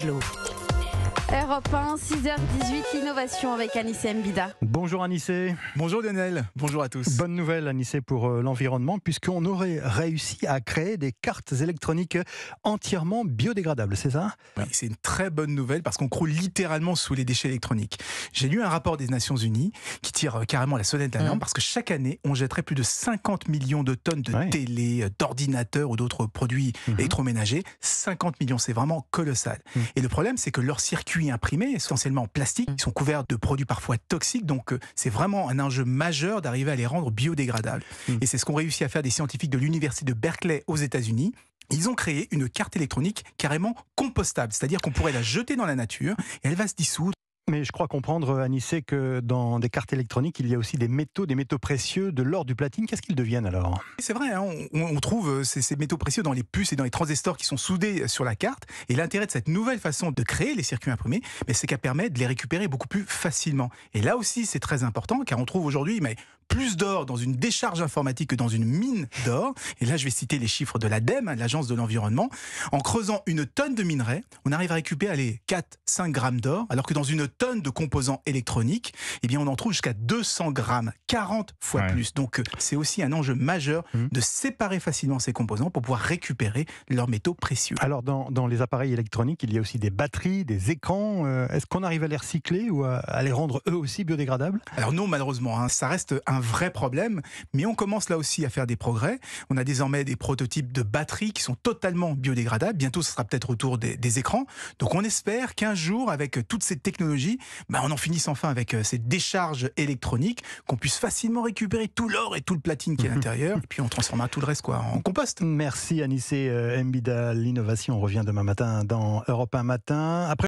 Europe 1, 6h18, l'innovation avec Anissé Mbida. Bonjour Anissé. Bonjour Lionel, bonjour à tous. Bonne nouvelle Anissé pour l'environnement, puisqu'on aurait réussi à créer des cartes électroniques entièrement biodégradables, c'est ça? Oui, c'est une très bonne nouvelle parce qu'on croule littéralement sous les déchets électroniques. J'ai lu un rapport des Nations Unies qui tire carrément la sonnette d'alarme parce que chaque année, on jetterait plus de 50 millions de tonnes de télé, d'ordinateurs ou d'autres produits électroménagers. 50 millions, c'est vraiment colossal. Et le problème, c'est que leurs circuits imprimés, essentiellement en plastique, ils sont couverts de produits parfois toxiques, donc c'est vraiment un enjeu majeur d'arriver à les rendre biodégradables. Et c'est ce qu'ont réussi à faire des scientifiques de l'université de Berkeley aux États-Unis. Ils ont créé une carte électronique carrément compostable, c'est-à-dire qu'on pourrait la jeter dans la nature et elle va se dissoudre. Mais je crois comprendre, Anissé, que dans des cartes électroniques, il y a aussi des métaux précieux, de l'or, du platine. Qu'est-ce qu'ils deviennent alors? C'est vrai, hein, on trouve ces métaux précieux dans les puces et dans les transistors qui sont soudés sur la carte. Et l'intérêt de cette nouvelle façon de créer les circuits imprimés, c'est qu'elle permet de les récupérer beaucoup plus facilement. Et là aussi, c'est très important, car on trouve aujourd'hui plus d'or dans une décharge informatique que dans une mine d'or. Et là, je vais citer les chiffres de l'ADEME, l'Agence de l'environnement. En creusant une tonne de minerai, on arrive à récupérer 4-5 grammes d'or, alors que dans une tonne de composants électroniques, on en trouve jusqu'à 200 grammes, 40 fois plus. Donc, c'est aussi un enjeu majeur de séparer facilement ces composants pour pouvoir récupérer leurs métaux précieux. Alors, dans les appareils électroniques, il y a aussi des batteries, des écrans. Est-ce qu'on arrive à les recycler ou à les rendre eux aussi biodégradables? Alors non, malheureusement, ça reste un vrai problème, mais on commence là aussi à faire des progrès. On a désormais des prototypes de batteries qui sont totalement biodégradables. Bientôt, ce sera peut-être autour des écrans. Donc on espère qu'un jour, avec toutes ces technologies, on en finisse enfin avec ces décharges électroniques, qu'on puisse facilement récupérer tout l'or et tout le platine qui est à l'intérieur, et puis on transformera tout le reste en compost. Merci Anissé Mbida. L'innovation, on revient demain matin dans Europe 1 Matin. Après